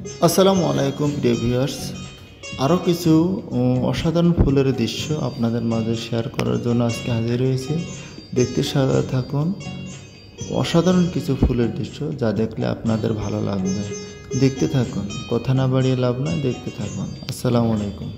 আসসালামু আলাইকুম প্রিয় ভিউয়ার্স। আরও কিছু অসাধারণ ফুলের দৃশ্য আপনাদের মাঝে শেয়ার করার জন্য আজকে হাজির হয়েছি। দেখতে সাথে থাকুন। অসাধারণ কিছু ফুলের দৃশ্য যা দেখলে আপনাদের ভালো লাগবে। দেখতে থাকুন, কথা না বাড়িয়ে লাভ নয়, দেখতে থাকুন। আসসালামু আলাইকুম।